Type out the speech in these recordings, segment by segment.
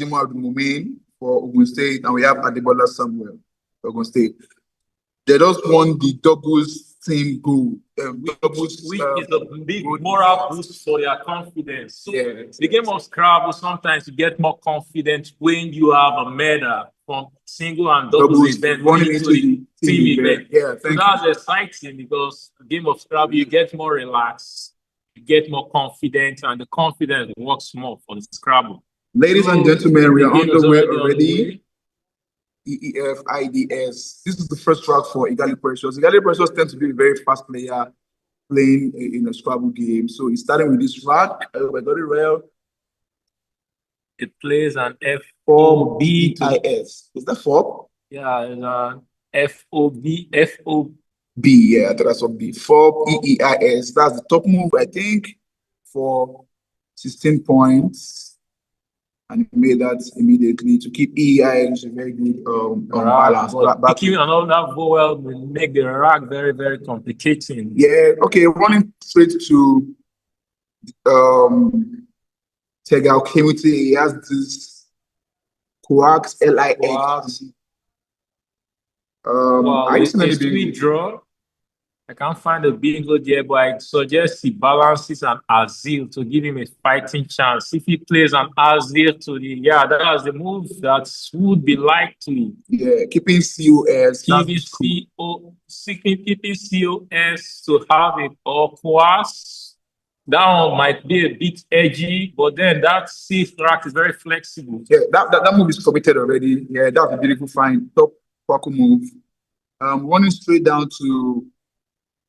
Zimo Abdulmumin for Ogun State, and we have Adebola Samuel for Ogun State. They just won the doubles team goal. Which is a big moral boost for their confidence. So the game of Scrabble, sometimes you get more confident when you have a medal from single and doubles event running into the team event. Yeah, so that's exciting because the game of Scrabble, you get more relaxed, you get more confident, and the confidence works more for the Scrabble. Ladies and gentlemen, we are underway already. EEF, IDS. This is the first track for Igali Precious. Igali Precious tends to be a very fast player playing in a Scrabble game. So he's starting with this track. I got it well. It plays an F4B IS. Is that 4? Yeah, it's an FOB. Yeah, that's what B. 4 EEIS. That's the top move, I think, for 16 points. And he made that immediately to keep EEI, which is very good balance. Picking another vowel will make the rack very, very complicating. Yeah, okay, running straight to Tega Okiemute. He has this Quarks LIX. Wow, it's a draw. I can't find a bingo there, but I suggest he balances an Azil to give him a fighting chance. If he plays an Azil to the, that's the move that would be likely. Yeah, keeping COS. Keeping COS to have it or Quarks. That one might be a bit edgy, but then that C rack is very flexible. Yeah, that move is committed already. Yeah, that's a beautiful find. Top Paco move. Running straight down to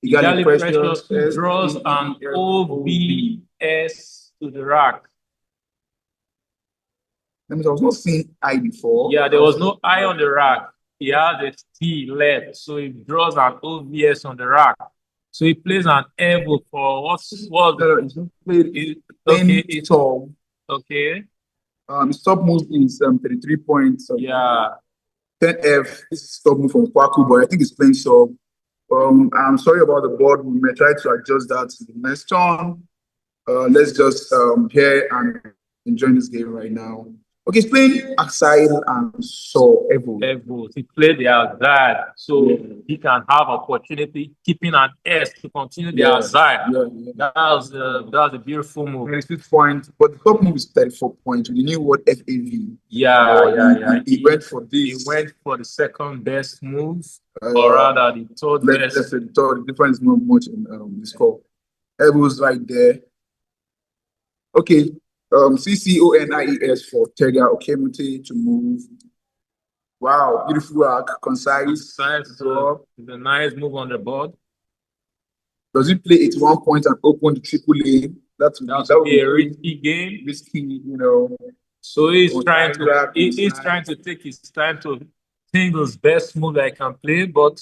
Igali Precious draws an OBS to the rack. That means I was not seeing I before. Yeah, there was no I on the rack. He had a T left, so he draws an OBS on the rack. So he plays an Evo for what's it's all. Okay. His top move is 33 points. Yeah. 10F. This is top move from Kwaku, but I think he's playing sub. I'm sorry about the board. We may try to adjust that to the next turn. Let's just hear and enjoy this game right now. Okay, he's playing Axile and so Evo. He played the outside, so he can have opportunity keeping an S to continue the outside. That was a beautiful move. 26 points, but the top move is 34 points with the new word FAV. He went for this. He went for the second best move, or rather the third best. Let's say the third. The difference is not much in the score. Evo's right there. Okay. CCONIES for Tega Okiemute to move. Wow, beautiful rack, concise. It's a nice move on the board. Does he play 81 points and open the triple lane? That would be a risky game. Risky, So he's trying to take his time to think his best move that he can play, but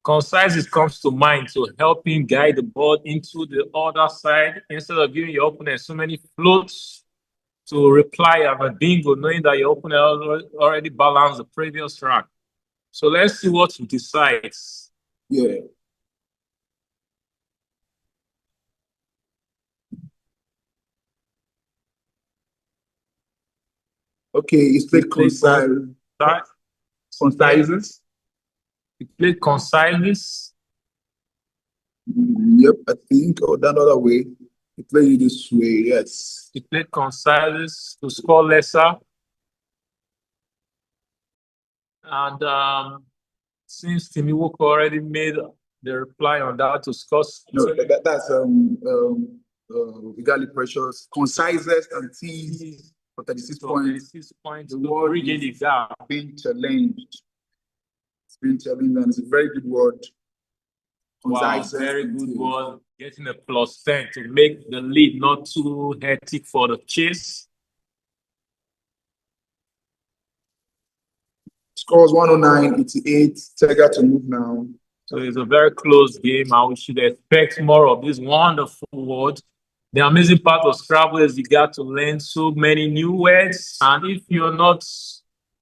concise comes to mind to help him guide the board into the other side instead of giving your opponent so many floats to reply of a bingo, knowing that your opponent already balanced the previous rack. So let's see what he decides. Yeah. Okay, he's played concises. He played conciseness. Yep, I think, or that other way. He played it this way, yes. He played conciseness to score lesser. And since Timmy Walker already made the reply on that to score. No, that's Igali Precious. Conciseness and T's for 36 points. 36 points. The word is being challenged. And it's a very good word. Wow, very good word. Getting a +10 to make the lead not too hectic for the chase. Scores 109-88. Tega to move now. So it's a very close game, and we should expect more of this wonderful word. The amazing part of Scrabble is you got to learn so many new words, and if you're not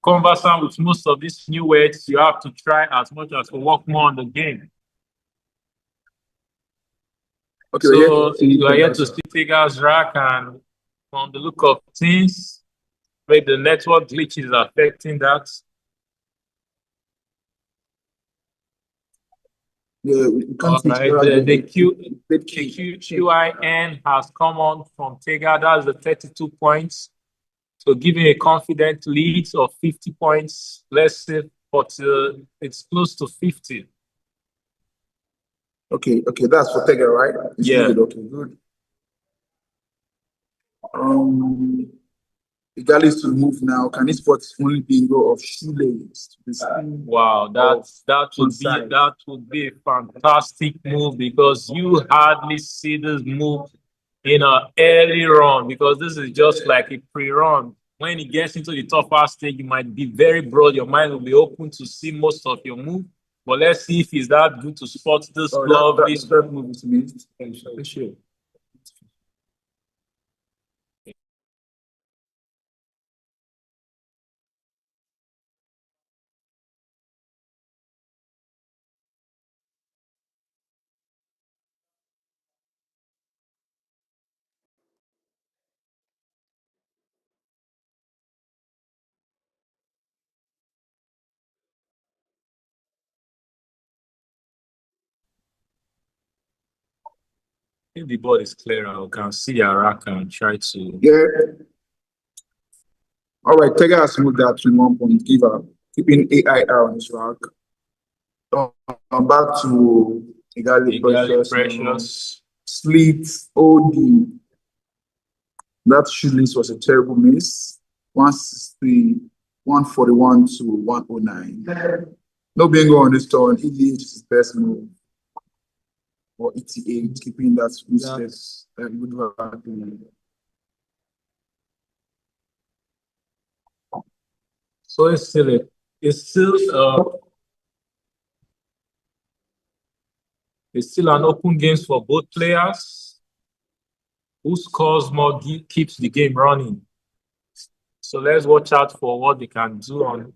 conversant with most of these new words, you have to try as much as to work more on the game. Okay, so you are here to see Tega's rack, and from the look of things, Maybe the network glitch is affecting that. Yeah, we can't see the QIN has come on from Tega. That's the 32 points. So giving a confident lead of 50 points, let's say, but it's close to 50. Okay, that's for Tega, right? Yeah. Good. Okay, good. Igali is to move now. Can he spot only bingo of shoelace? Wow, that would be a fantastic move because you hardly see this move in an early run because this is just like a pre-run. When it gets into the tougher stage, you might be very broad. Your mind will be open to see most of your move. But let's see if it's that good to spot this lovely move is missed. Sure. If the board is clear, I can see a rack and try to. Yeah. All right, Tega has moved that to 1 point giver, keeping AIR on his rack. Back to Igali Precious. Slit OD. That shoelace was a terrible miss. 160, 141 to 109. No bingo on this turn. EDH is his best move. Or ETA, keeping that useless good value. So it's still an open game for both players. Who scores more keeps the game running. So let's watch out for what they can do on.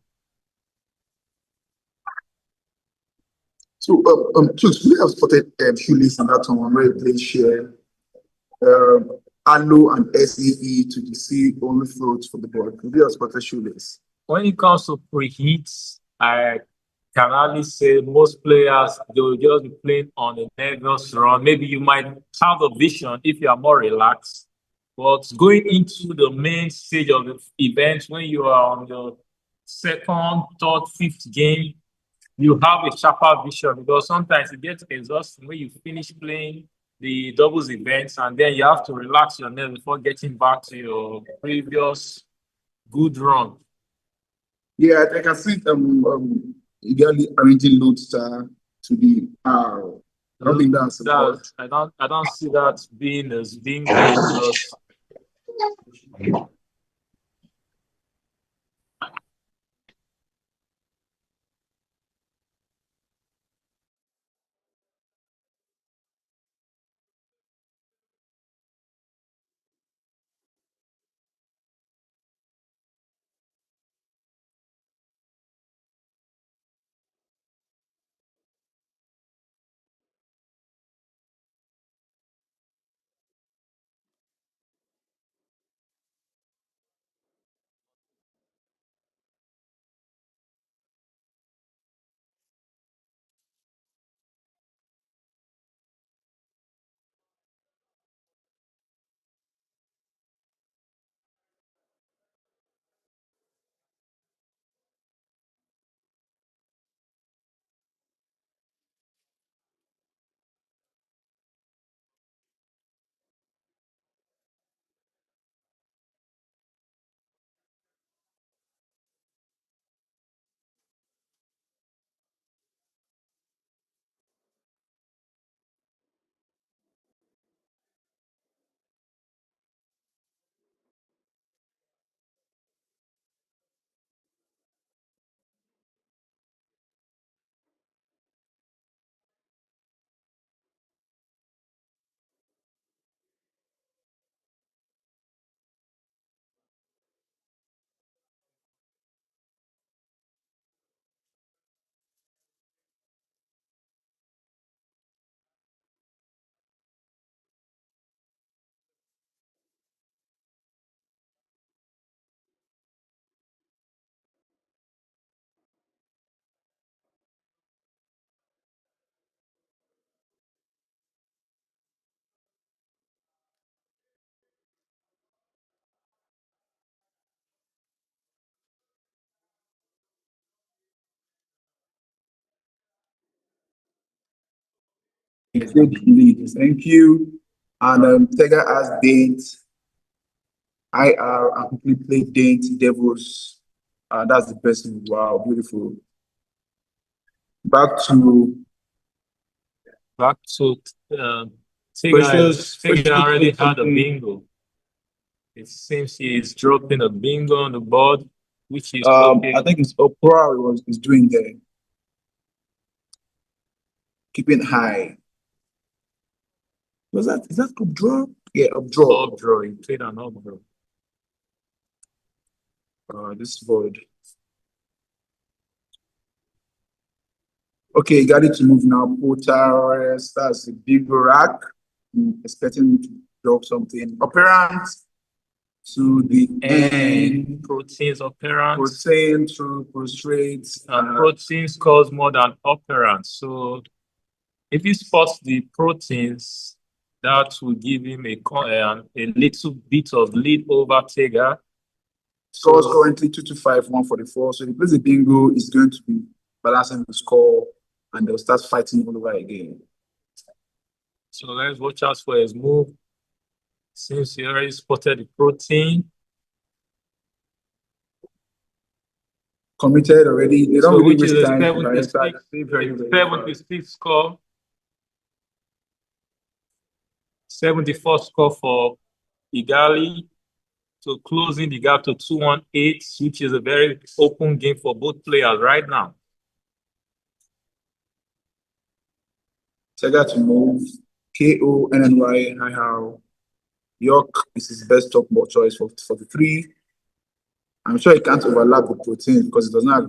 So, we have spotted shoelace in that one where he played share. Allo and SEE to deceive only floats for the board. We have spotted shoelace. When it comes to preheats, I can only say most players, they will just be playing on a nervous run. Maybe you might have a vision if you are more relaxed. But going into the main stage of the event, when you are on your second, third, fifth game, you have a sharper vision because sometimes it gets exhausting when you finish playing the doubles events and then you have to relax your nerves before getting back to your previous good run. Yeah, I can see Igali arranging Lodestar to the R. I don't think that's I don't see that being good because Take lead. Thank you. And Tega has Date, IR, and quickly play Date Devils. That's the best move. Wow, beautiful. Back to Tega already had a bingo. It seems he is dropping a bingo on the board, which is okay. I think it's Opera is doing there. Keeping high. Is that up draw? Yeah, up draw. Up draw. He played an up draw. This board. Okay, got it to move now. Porters, that's the big rack. Expecting to drop something. Operant to the end. Proteins operant. Protein to prostrate. And protein scores more than operant. So if he spots the proteins, that will give him a little bit of lead over Tega. Scores currently 2-5, 144. So if he plays a bingo, it's going to be balancing the score, and they'll start fighting all over again. So let's watch out for his move. Since he already spotted the protein. Committed already. They don't really waste time. 76 score. 74 score for Igali. So closing the gap to 218, which is a very open game for both players right now. Tega to move. KONNY, how York is his best top ball choice for the 3. I'm sure it can't overlap the protein because it doesn't have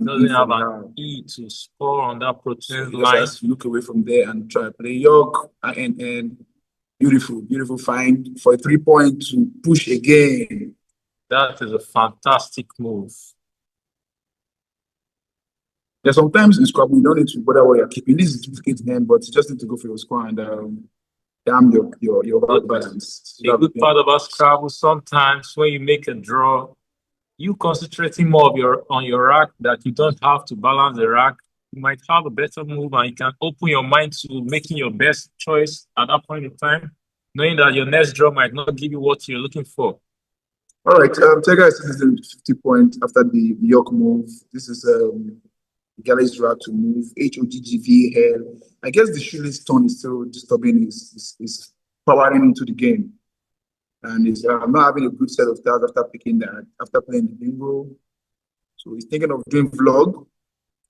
an E to score on that protein line. Has to look away from there and try to play York and beautiful find for a 3-point to push again. That is a fantastic move. Yeah, sometimes in Scrabble you don't need to bother what you're keeping. This is duplicate hand, but you just need to go for your score and damn your balance. The good part about Scrabble, sometimes when you make a draw, you concentrating more on your rack that you don't have to balance the rack. You might have a better move and you can open your mind to making your best choice at that point in time, knowing that your next draw might not give you what you're looking for. All right, Tega is 50 points after the York move. This is Igali's drag to move. HOGGVL. I guess the shoeless tone is still disturbing his powering into the game. And he's not having a good set of stars after picking that, after playing the bingo. So he's thinking of doing vlog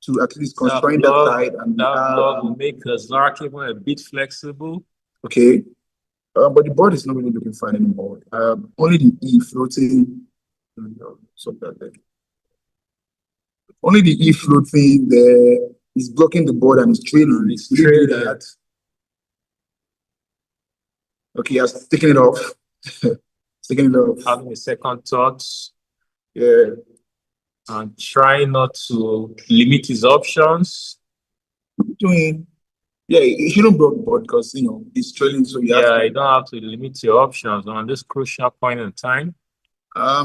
to at least constrain that side. And that vlog will make Zark even a bit flexible. Okay. But the board is not really looking fine anymore. Only the E floating. Only the E floating there is blocking the board and is trailing. It's trailing that. Okay, he has taken it off. Taking it off. Having a second thought. Yeah. And trying not to limit his options. Doing. Yeah, you shouldn't block the board because he's trailing, so you don't have to limit your options on this crucial point in time.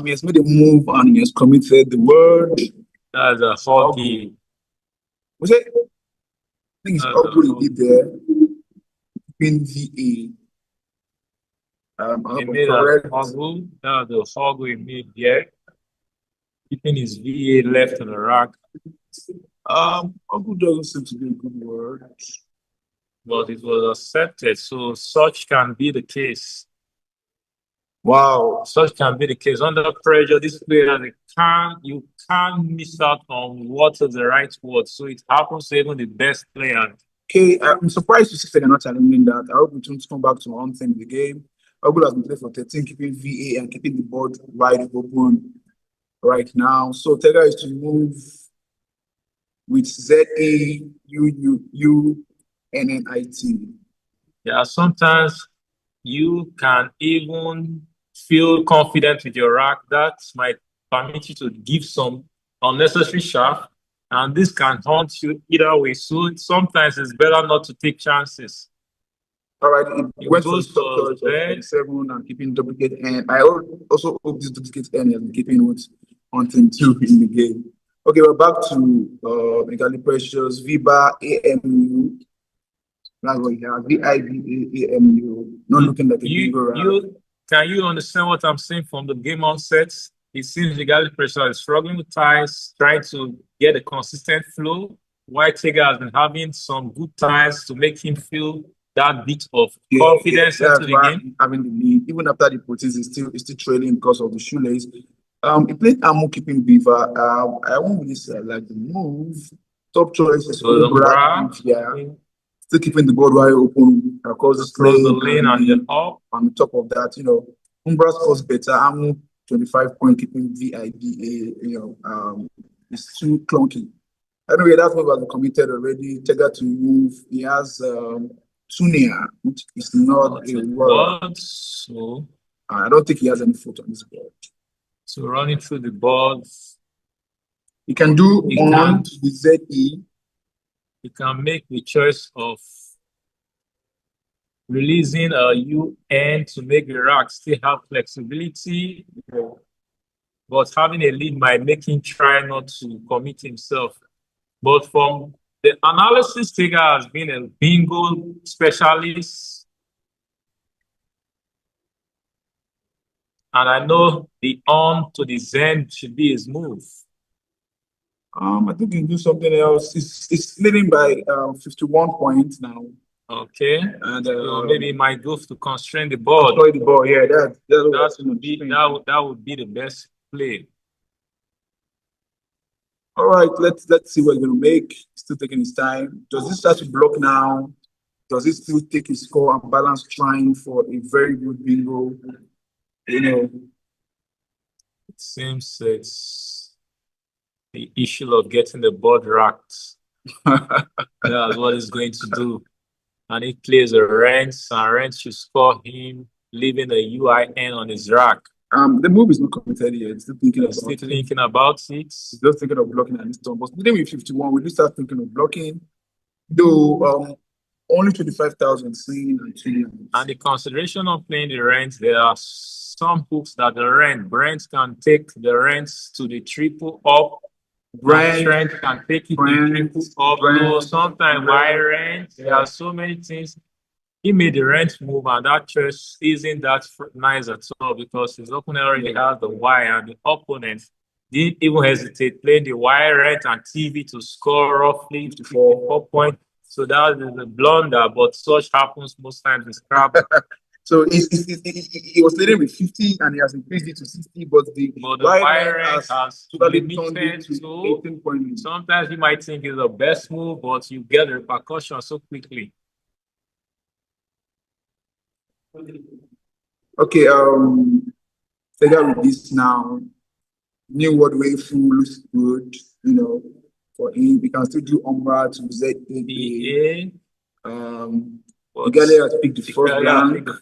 He has made a move and he has committed the word. That's a hoggy. Was it? I think it's Ogun he did there. In VA. He made a hoggle. That's the hoggle he made there. Keeping his VA left on the rack. Ogun doesn't seem to be a good word. But it was accepted, so such can be the case. Wow, such can be the case. Under pressure, this player, you can't miss out on what is the right word. So it happens to even the best player. Okay, I'm surprised to see they're not challenging that. I hope we don't come back to one thing in the game. Ogun has been playing for 13, keeping VA and keeping the board wide open right now. So Tega is to move with ZAUUUNNIT. Yeah, sometimes you can even feel confident with your rack. That might permit you to give some unnecessary shaft, and this can haunt you either way. So sometimes it's better not to take chances. All right, it went for the 7 and keeping duplicate N. I also hope this duplicate N is keeping with hunting 2 in the game. Okay, we're back to Igali Precious, VBA, AMU. That's what he has. VIBAAMU. Not looking like a bingo. Can you understand what I'm saying from the game onset? It seems Igali pressure is struggling with ties, trying to get a consistent flow. While Tega has been having some good ties to make him feel that bit of confidence into the game. Having the lead, even after the protest, is still trailing because of the shoelace. He played Amu keeping Beaver. I won't really say I like the move. Top choice is still keeping the board wide open across the lane and the up. On top of that, Umbra scores better. Amu 25 point keeping VIDA. It's too clunky. Anyway, that move has been committed already. Tega to move. He has Tunia, which is not a word. So I don't think he has any foot on this board. So running through the boards. He can do on to the ZE. He can make the choice of releasing a UN to make the rack still have flexibility, but having a lead might make him try not to commit himself. But from the analysis, Tega has been a bingo specialist. And I know the on to the Zen should be his move. I think he can do something else. It's leading by 51 points now. Okay. And maybe he might go to constrain the board. Constrain the board, yeah. That would be the best play. All right, let's see what he's going to make. Still taking his time. Does he start to block now? Does he still take his score and balance trying for a very good bingo? It seems it's the issue of getting the board racked. That's what he's going to do. And he plays a Rents, and Rents should score him, leaving a UIN on his rack. The move is not committed yet. Still thinking about it. He's just thinking of blocking at this turn. But today with 51, we do start thinking of blocking. Though only 25,000 seen and the consideration of playing the Rents, there are some hooks that the Brent can take the Rents to the triple up. Brent can take it to triple up. No, sometimes why Rent? There are so many things. He made the Rent move, and that choice isn't that nice at all because his opponent already has the Y, and the opponent didn't even hesitate playing the Y, Rent, and TV to score roughly 4 points. So that is a blunder, but such happens most times in Scrabble. So he was leading with 50 and he has increased it to 60, but the wire has totally turned it to 18 points. Sometimes you might think it's the best move, but you get the repercussions so quickly. Okay, Tega with this now. New word wave full looks good, for him. We can still do Umbra to ZA. Igali has picked the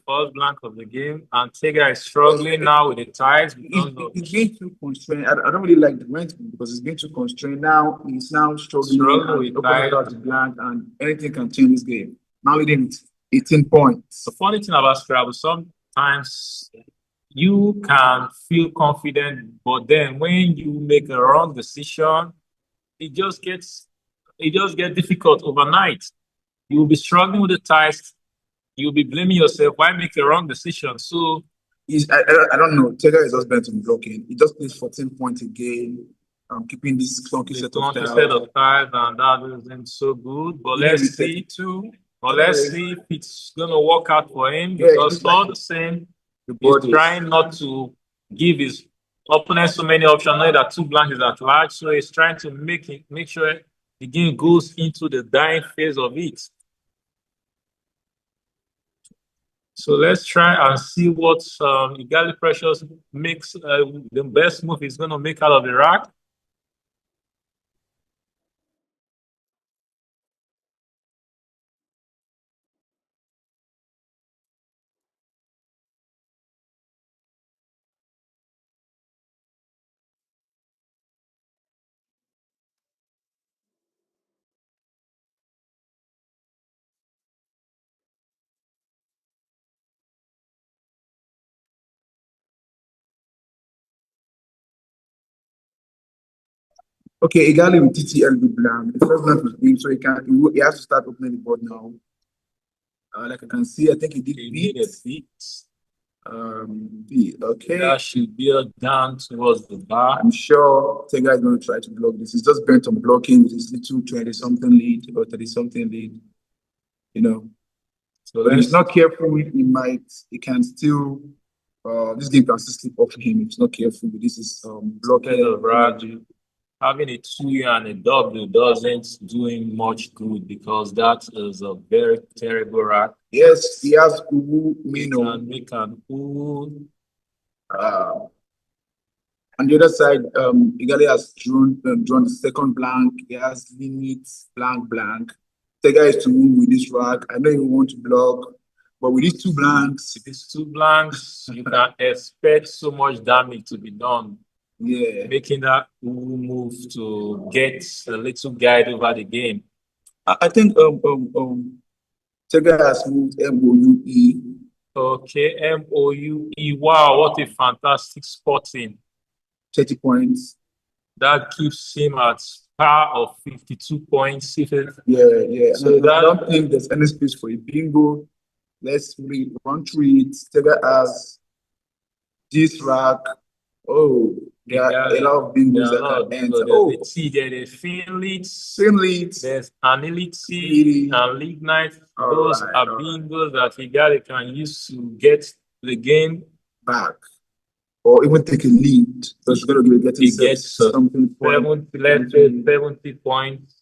first blank of the game, and Tega is struggling now with the ties. He's being too constrained. I don't really like the rent because he's being too constrained. Now he's now struggling with ties, blank, and anything can change this game. Now leading with 18 points. The funny thing about Scrabble, sometimes you can feel confident, but then when you make a wrong decision, it just gets difficult overnight. You'll be struggling with the ties. You'll be blaming yourself. Why make a wrong decision? So I don't know. Tega is just bent on blocking. He just plays 14 points a game. Keeping this clunky set of ties, and that isn't so good. But let's see. Let's see if it's gonna work out for him because all the same, he's trying not to give his opponent so many options. Knowing that 2 blank is at large, so he's trying to make sure the game goes into the dying phase of it. So let's try and see what Igali Precious makes the best move he's going to make out of the rack. Okay, Igali with TTLB blank. The first blank was green, so he has to start opening the board now. Like I can see, I think he did He did a beat. B. Okay. That should be down towards the bar. I'm sure Tega is going to try to block this. He's just bent on blocking with his little 20-something lead or 30-something lead. You know. So but if he's not careful, he can still this game can still slip off him if he's not careful. This is blocking of Raj. Having a 2 and a W doesn't do him much good because that is a very terrible rack. Yes, he has Uwu Mino. We can Uwu. On the other side, Igali has drawn the second blank. He has limits, blank. Tega is to move with this rack. I know you want to block, but with these two blanks, you can expect so much damage to be done. Yeah, making that move to get a little guide over the game. I think Tega has moved MOUE. Okay, MOUE. Wow, what a fantastic spotting. 30 points. That keeps him at par of 52 points. Yeah. So I don't think there's any space for a bingo. Let's run through it. Tega has this rack. Oh, there are a lot of bingos that can enter. There's Finleads, there's Anility, and Lignite. Those are bingos that Igali can use to get the game back. Or even take a lead. So it's going to be getting something 70 points.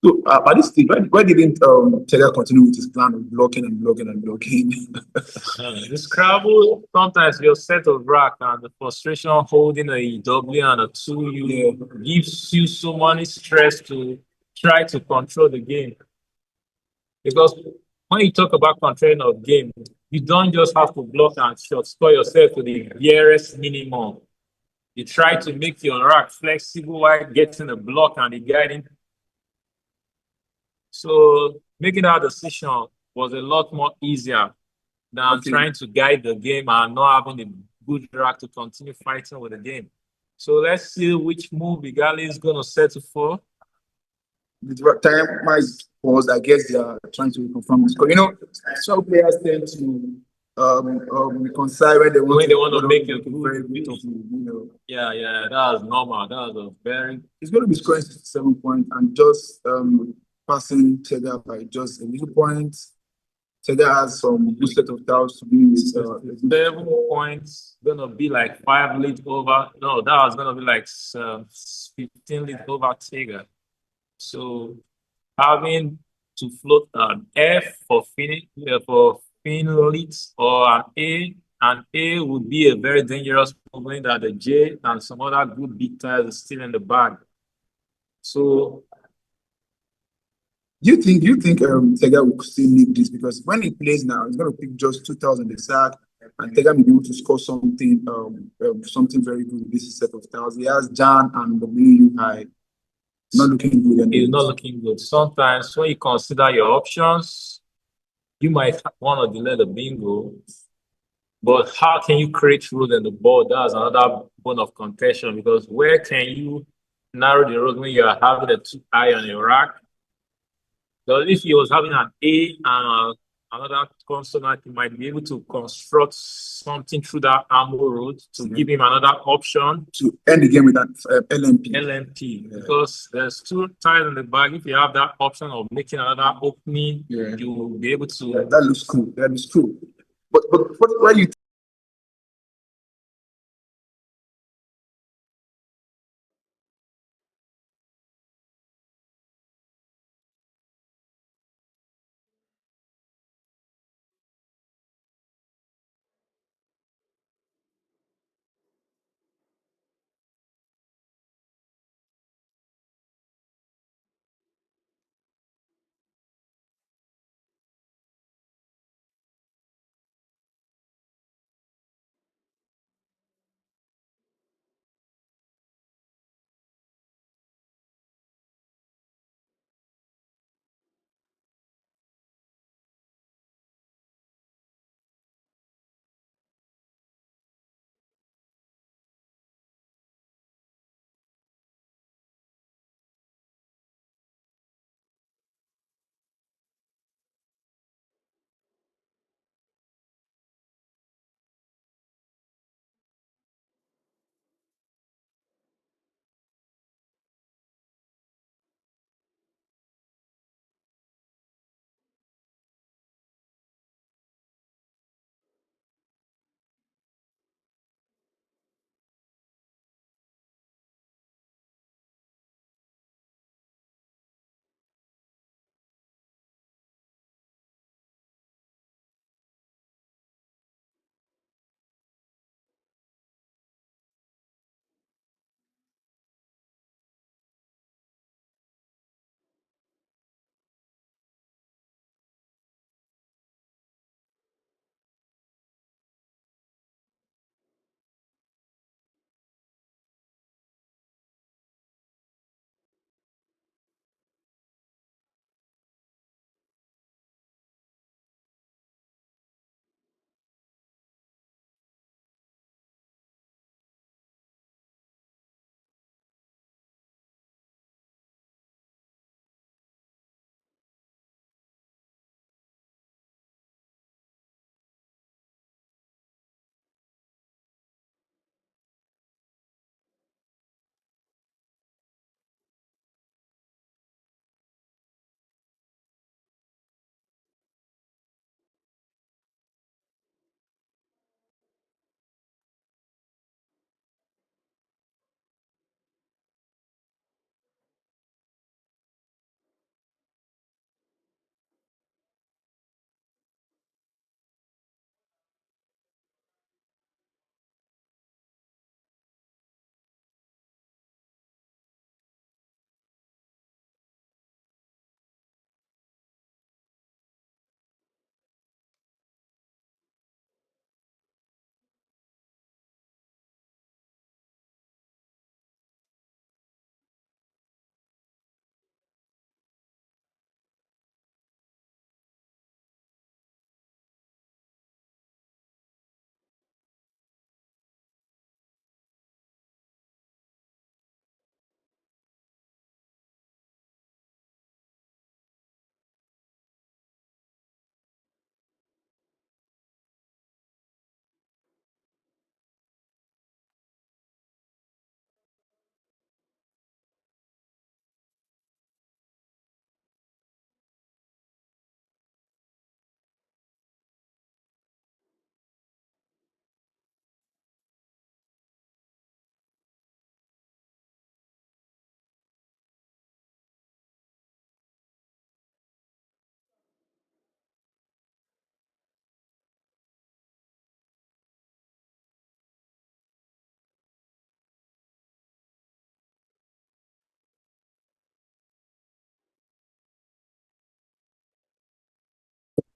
So at this stage, why didn't Tega continue with his plan of blocking and blocking and blocking? The Scrabble, sometimes your set of rack and the frustration holding a W and a 2U gives you so much stress to try to control the game. Because when you talk about controlling a game, you don't just have to block and short score yourself to the barest minimum. You try to make your rack flexible while getting the block and the guiding. So making that decision was a lot more easier than trying to guide the game and not having a good rack to continue fighting with the game. So let's see which move Igali is going to settle for. The time might pause. I guess they are trying to confirm this. You know, some players tend to reconcile when they want to make a very beautiful. Yeah, that was normal. That was a very. It's going to be scoring 67 points and just passing Tega by just a little point. Tega has some good set of tiles to be with. 7 points, gonna be like 5 lead over. No, that was gonna be like 15 lead over Tega. So having to float an F for Finlit or an A would be a very dangerous movement that the J and some other good big tiles are still in the bag. So you think Tega will still need this because when he plays now, he's going to pick just 2,000 the sack, and Tega may be able to score something something very good with this set of tiles. He has Jan and W high. Not looking good. It's not looking good. Sometimes when you consider your options, you might want to delay the bingo. But how can you create road in the board? That's another bone of contention because where can you narrow the road when you are having a 2i on your rack? Because if he was having an A and another consonant, he might be able to construct something through that ammo route to give him another option to end the game with that LMP. Because there's 2 tiles in the bag. If you have that option of making another opening, you will be able to. That looks cool. That is cool. But why you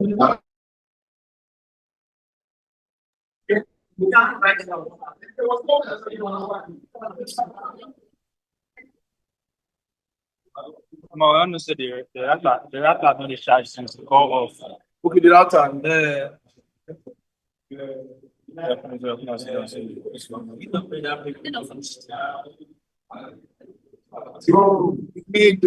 I understand the data not charge since the call off. Okay, the data. So we made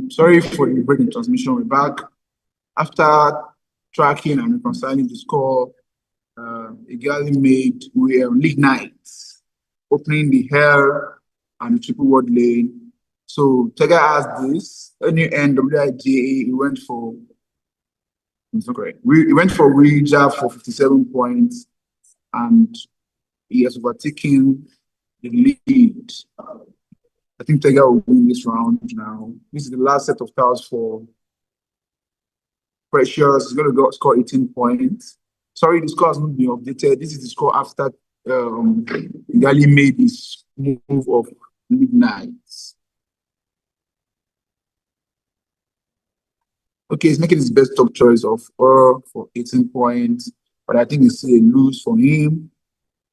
sorry for the break in transmission. We're back. After tracking and reconciling the score, Igali made league nights, opening the hell and the triple word lane. So Tega asked this. NUNWIJA, he went for it's not correct. He went for Ouija for 57 points, and he has overtaken the lead. I think Tega will win this round now. This is the last set of tiles for Precious. He's going to score 18 points. Sorry, the score has not been updated. This is the score after Igali made his move of league nights. Okay, he's making his best top choice of for 18 points, but I think it's a lose for him.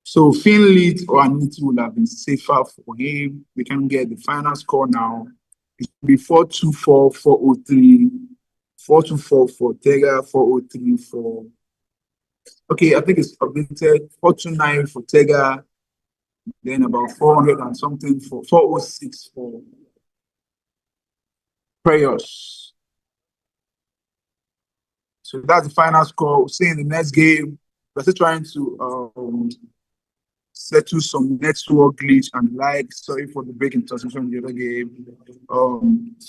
So Finlit or Aniti would have been safer for him. We can get the final score now. It should be 424, 403, 424 for Tega, 403 for. Okay, I think it's updated. 429 for Tega, then about 400 and something for 406 for Prayers. So that's the final score. We'll see in the next game. We're still trying to settle some network glitch and like. Sorry for the break in transmission in the other game.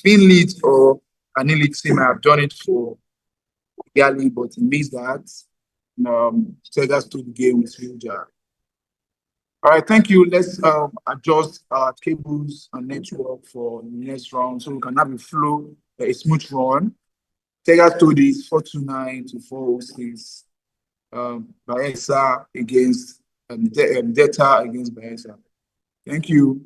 Finlit or Anili team have done it for Igali, but he missed that. Tega stood the game with Fuja. All right, thank you. Let's adjust our cables and network for the next round so we can have a flow, a smooth run. Tega stood is 429 to 406. Bayelsa against Data against Bayelsa. Thank you.